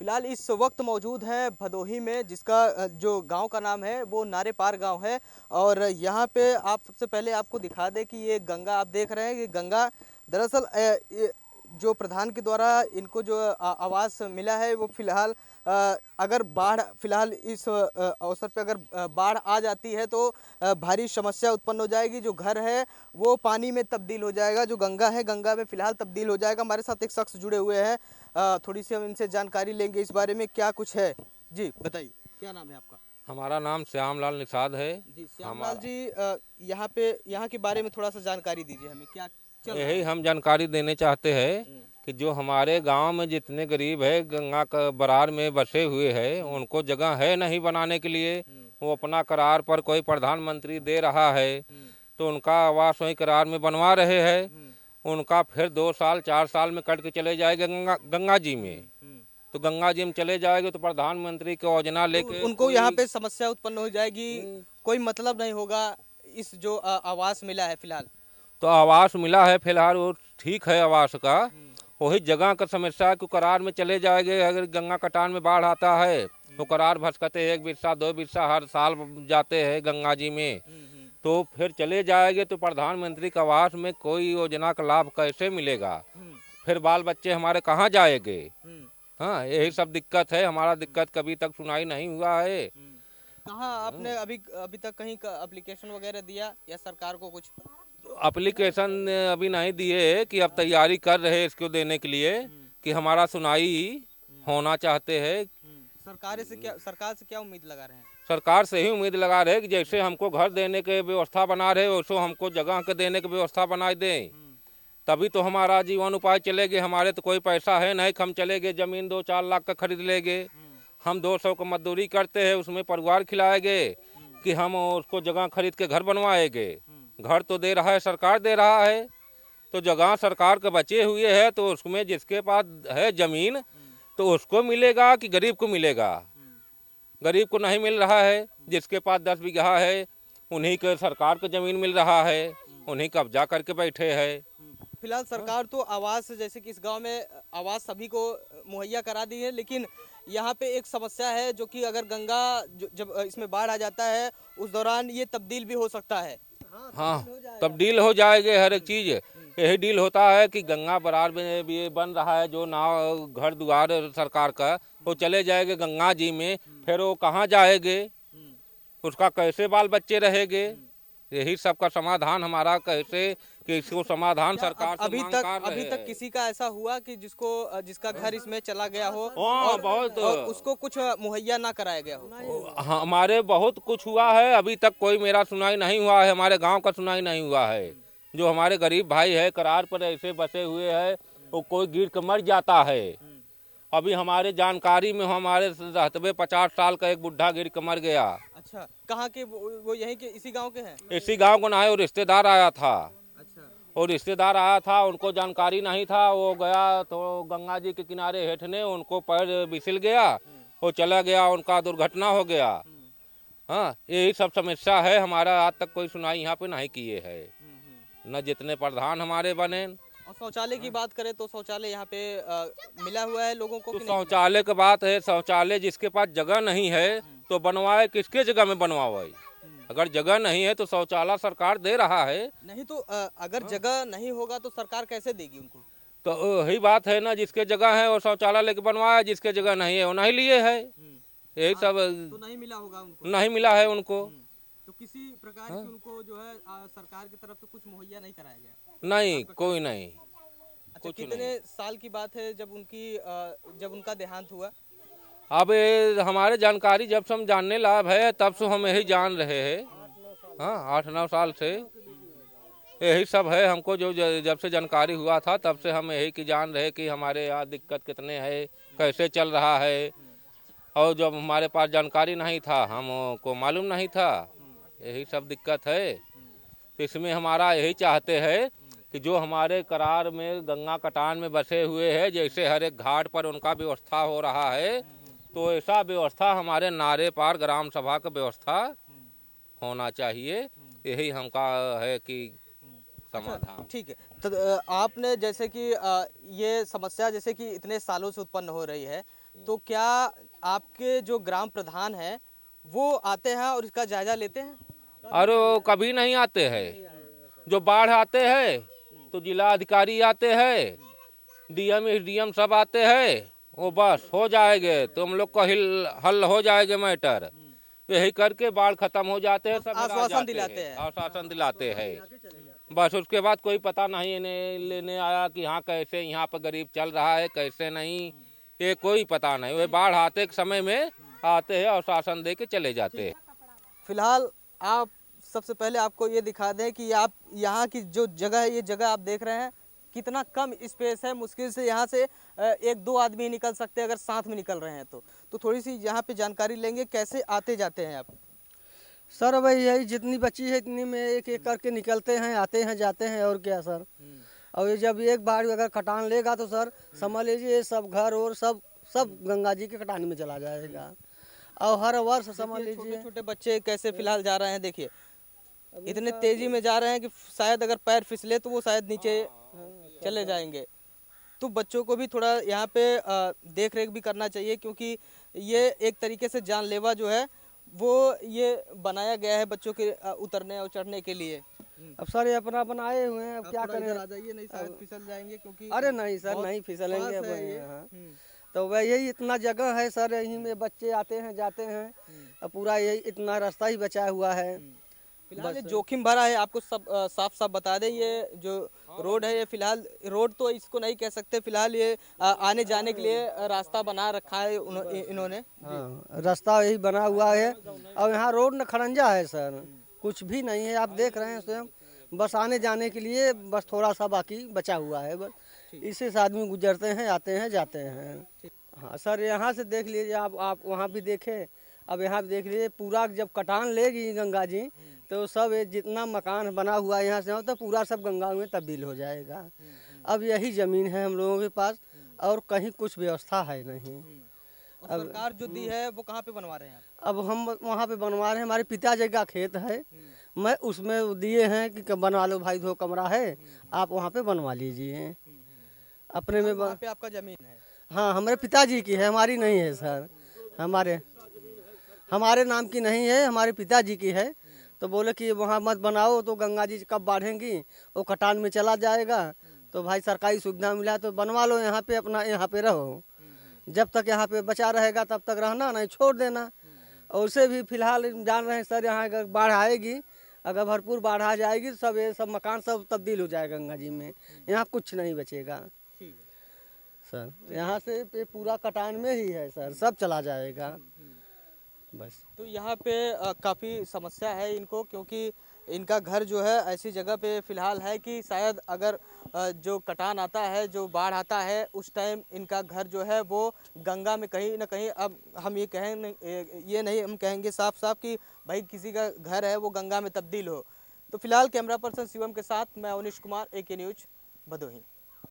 फिलहाल इस वक्त मौजूद है भदोही में, जिसका जो गांव का नाम है वो नारे पार गांव है। और यहाँ पे आप सबसे पहले आपको दिखा दें कि ये गंगा आप देख रहे हैं। ये गंगा दरअसल जो प्रधान के द्वारा इनको जो आवास मिला है वो फिलहाल अगर बाढ़ फिलहाल इस अवसर पे अगर बाढ़ आ जाती है तो भारी समस्या उत्पन्न हो जाएगी। जो घर है वो पानी में तब्दील हो जाएगा, जो गंगा है गंगा में फिलहाल तब्दील हो जाएगा। हमारे साथ एक शख्स जुड़े हुए हैं, थोड़ी सी हम इनसे जानकारी लेंगे इस बारे में क्या कुछ है। जी बताइए, क्या नाम है आपका? हमारा नाम श्यामलाल निषाद है। जी श्यामलाल जी, यहाँ के बारे में थोड़ा सा जानकारी दीजिए हमें, क्या चल रहा यही है? हम जानकारी देने चाहते हैं हम्म, कि जो हमारे गांव में जितने गरीब है गंगा का बरार में बसे हुए हैं उनको जगह है नहीं बनाने के लिए। हम्म, वो अपना करार पर कोई प्रधानमंत्री दे रहा है हम्म, तो उनका आवास वही करार में बनवा रहे हैं। हम्म, उनका फिर 2 साल 4 साल में कट के चले जाएगा गंगा जी में। हम्म। तो गंगा जी में चले जाएंगे तो प्रधानमंत्री की योजना तो लेके उनको यहाँ कोई पे समस्या उत्पन्न हो जाएगी, कोई मतलब नहीं होगा इस जो आवास मिला है फिलहाल। तो आवास मिला है फिलहाल वो ठीक है आवास का। हम्म, वही जगह का समस्या है कि करार में चले जाएंगे। अगर गंगा कटान में बाढ़ आता है तो करार भसकते 1 बिस्सा 2 बिस्सा हर साल जाते हैं गंगा जी में। हम्म, तो फिर चले जाएंगे तो प्रधानमंत्री के आवास में कोई योजना का लाभ कैसे मिलेगा? हम्म, फिर बाल बच्चे हमारे कहाँ जाएंगे? हम्म, हाँ, यही सब दिक्कत है। हमारा दिक्कत कभी तक सुनाई नहीं हुआ है। हम्म। कहाँ आपने अभी अभी तक कहीं एप्लीकेशन वगैरह दिया या सरकार को कुछ? एप्लीकेशन अभी नहीं दिए कि अब तैयारी कर रहे हैं इसको देने के लिए हम्म, कि हमारा सुनाई होना चाहते हैं। सरकार से क्या उम्मीद लगा रहे हैं? सरकार से ही उम्मीद लगा रहे हैं कि जैसे हमको घर देने के व्यवस्था बना रहे वैसे हमको जगह के देने की व्यवस्था बना दें। हम्म, तभी तो हमारा जीवन उपाय चलेगे। हमारे तो कोई पैसा है नहीं कि हम चलेंगे ज़मीन 2-4 लाख का खरीद लेंगे। हम्म, हम 200 का मजदूरी करते हैं उसमें परिवार खिलाएंगे कि हम उसको जगह खरीद के घर बनवाएंगे? घर तो दे रहा है, सरकार दे रहा है। तो जगह सरकार के बचे हुए है तो उसमें जिसके पास है ज़मीन तो उसको मिलेगा कि गरीब को मिलेगा? गरीब को नहीं मिल रहा है। जिसके पास 10 बीघा है उन्हीं के सरकार को ज़मीन मिल रहा है, उन्हीं कब्जा करके बैठे हैं। फिलहाल सरकार तो आवास, जैसे कि इस गांव में आवास सभी को मुहैया करा दी है, लेकिन यहाँ पे एक समस्या है जो कि अगर गंगा जब इसमें बाढ़ आ जाता है उस दौरान ये तब्दील भी हो सकता है। हाँ, तब्दील हो जाएंगे हर एक चीज़। यही डील होता है कि गंगा बरार में भी बन रहा है जो नाव घर द्वार सरकार का, वो चले जाएंगे गंगा जी में। फिर वो कहाँ जाएंगे? उसका कैसे बाल बच्चे रहेंगे? यही सब का समाधान हमारा कैसे कि इसको समाधान क्या सरकार से मांग कर रहे अभी तक हैं। किसी का ऐसा हुआ कि जिसका घर इसमें चला गया हो हाँ, बहुत। और उसको कुछ मुहैया ना कराया गया हो? हमारे बहुत कुछ हुआ है, अभी तक कोई मेरा सुनाई नहीं हुआ है। हमारे गांव का सुनाई नहीं हुआ है। जो हमारे गरीब भाई है करार पर ऐसे बसे हुए हैं वो कोई गिर के मर जाता है। अभी हमारे जानकारी में हमारे रहते 50 साल का एक बुढ़ा गिर के मर गया। अच्छा, कहाँ के वो यहीं के इसी गांव के हैं? इसी गांव को ना है, वो रिश्तेदार आया था। अच्छा, और रिश्तेदार आया था, उनको जानकारी नहीं था। वो गया तो गंगा जी के किनारे हेठने उनको पैर फिसल गया, वो चला गया, उनका दुर्घटना हो गया। हाँ, यही सब समस्या है। हमारा आज तक कोई सुनाई यहाँ पे नहीं किए है, न जितने प्रधान हमारे बने। और शौचालय की बात करें तो शौचालय यहाँ पे मिला हुआ है लोगों को तो कि नहीं मिला? शौचालय की बात है, शौचालय जिसके पास जगह नहीं है तो बनवाए किसके जगह में बनवाए? अगर जगह नहीं है तो शौचालय सरकार दे रहा है। नहीं तो अगर जगह नहीं होगा तो सरकार कैसे देगी उनको? तो वही बात है ना, जिसके जगह है वो शौचालय लेके बनवाया, जिसके जगह नहीं है वो नहीं लिए है। यही सब तो नहीं मिला होगा उनको? नहीं मिला है उनको। तो किसी प्रकार की उनको जो है सरकार की तरफ से कुछ मुहैया नहीं कराया गया? नहीं, कोई नहीं। अच्छा, कुछ कितने नहीं। साल की बात है जब उनका देहांत हुआ? अब ये हमारे जानकारी जब से हम जानने लायक है तब से हम यही जान रहे हैं। हाँ, 8-9 साल से यही सब है। हमको जो जब से जानकारी हुआ था तब से हम यही की जान रहे कि हमारे यहाँ दिक्कत कितने है, कैसे चल रहा है। और जब हमारे पास जानकारी नहीं था हमको मालूम नहीं था। यही सब दिक्कत है। तो इसमें हमारा यही चाहते हैं कि जो हमारे करार में गंगा कटान में बसे हुए हैं, जैसे हर एक घाट पर उनका व्यवस्था हो रहा है तो ऐसा व्यवस्था हमारे नारे पार ग्राम सभा का व्यवस्था होना चाहिए। यही हमका है कि समाधान। ठीक है। आपने जैसे कि ये समस्या जैसे कि इतने सालों से उत्पन्न हो रही है, तो क्या आपके जो ग्राम प्रधान हैं वो आते हैं और इसका जायजा लेते हैं? और वो कभी नहीं आते हैं। जो बाढ़ आते हैं तो जिला अधिकारी आते हैं, डीएम एसडीएम सब आते हैं, वो बस हो जाएंगे तो हम लोग का हल हो जाएगा मैटर। यही करके बाढ़ खत्म हो जाते हैं, सब आश्वासन दिलाते हैं। आश्वासन दिलाते हैं। बस उसके बाद कोई पता नहीं इन्हें लेने आया कि हाँ कैसे यहाँ पर गरीब चल रहा है कैसे नहीं, ये कोई पता नहीं। वे बाढ़ आते के समय में आते हैं और शासन दे के चले जाते हैं। फिलहाल आप सबसे पहले आपको ये दिखा दें कि आप यहाँ की जो जगह है, ये जगह आप देख रहे हैं कितना कम स्पेस है। मुश्किल से यहाँ से एक दो आदमी निकल सकते हैं अगर साथ में निकल रहे हैं तो थोड़ी सी यहाँ पे जानकारी लेंगे, कैसे आते जाते हैं आप? सर भाई यही जितनी बची है इतनी में एक एक करके निकलते हैं, आते हैं जाते हैं, और क्या सर। और ये जब एक बार अगर कटान लेगा तो सर समझ लीजिए सब घर और सब गंगा जी के कटान में चला जाएगा। और हर वर्ष समझ लीजिए छोटे छोटे बच्चे कैसे फिलहाल जा रहे हैं, देखिए इतने तेजी में जा रहे हैं कि शायद अगर पैर फिसले तो वो शायद नीचे चले जाएंगे। तो बच्चों को भी थोड़ा यहाँ पे देख रेख भी करना चाहिए, क्योंकि ये एक तरीके से जानलेवा जो है वो ये बनाया गया है बच्चों के उतरने और चढ़ने के लिए। अब सर ये अपना बनाए हुए हैं, अब क्या करें। आ जाइए, नहीं शायद फिसल जाएंगे क्योंकि अरे नहीं सर नहीं फिसलेंगे अब यहाँ। तो वह यही इतना जगह है सर, यहीं में बच्चे आते हैं जाते हैं। अब पूरा यही इतना रास्ता ही बचा हुआ है। फिलहाल ये जोखिम भरा है, आपको सब साफ साफ बता दें। ये जो रोड है, ये फिलहाल रोड तो इसको नहीं कह सकते, फिलहाल ये आने जाने के लिए रास्ता बना रखा है इन्होंने। हाँ रास्ता यही बना हुआ है। और यहाँ रोड न खड़ंजा है सर, कुछ भी नहीं है। आप देख रहे हैं स्वयं, बस आने जाने के लिए बस थोड़ा सा बाकी बचा हुआ है। बस इससे से आदमी गुजरते हैं, आते हैं जाते हैं। हाँ सर यहाँ से देख लीजिए, आप वहाँ भी देखें, अब यहाँ भी देख लीजिए। पूरा जब कटान लेगी गंगा जी तो सब जितना मकान बना हुआ है यहाँ से तो पूरा सब गंगा में तब्दील हो जाएगा। अब यही ज़मीन है हम लोगों के पास और कहीं कुछ व्यवस्था है नहीं। अब सरकार जो दी है वो कहाँ पे बनवा रहे हैं? अब हम वहाँ पे बनवा रहे हैं, हमारे पिताजी का खेत है, मैं उसमें दिए हैं कि बनवा लो भाई, 2 कमरा है आप वहाँ पे बनवा लीजिए अपने में। वहाँ पे आपका ज़मीन है? हाँ हमारे पिताजी की है, हमारी नहीं है सर। हमारे नाम की नहीं है, हमारे पिताजी की है। तो बोले कि वहाँ मत बनाओ तो गंगा जी कब बढ़ेंगी, वो कटान में चला जाएगा। तो भाई सरकारी सुविधा मिला तो बनवा लो यहाँ पे, अपना यहाँ पे रहो। जब तक यहाँ पे बचा रहेगा तब तक रहना, नहीं छोड़ देना। और उसे भी फिलहाल जान रहे हैं सर, यहाँ अगर बाढ़ आएगी, अगर भरपूर बाढ़ आ जाएगी तो ये सब मकान सब तब्दील हो जाएगा गंगा जी में, यहाँ कुछ नहीं बचेगा सर। यहाँ से पूरा कटान में ही है सर, सब चला जाएगा बस। तो यहाँ पे काफ़ी समस्या है इनको, क्योंकि इनका घर जो है ऐसी जगह पे फिलहाल है कि शायद अगर जो कटान आता है, जो बाढ़ आता है, उस टाइम इनका घर जो है वो गंगा में कहीं ना कहीं, अब हम ये नहीं हम कहेंगे साफ साफ कि भाई किसी का घर है वो गंगा में तब्दील हो। तो फिलहाल कैमरा पर्सन शिवम के साथ मैं अवनीश कुमार, AK न्यूज़ भदोही।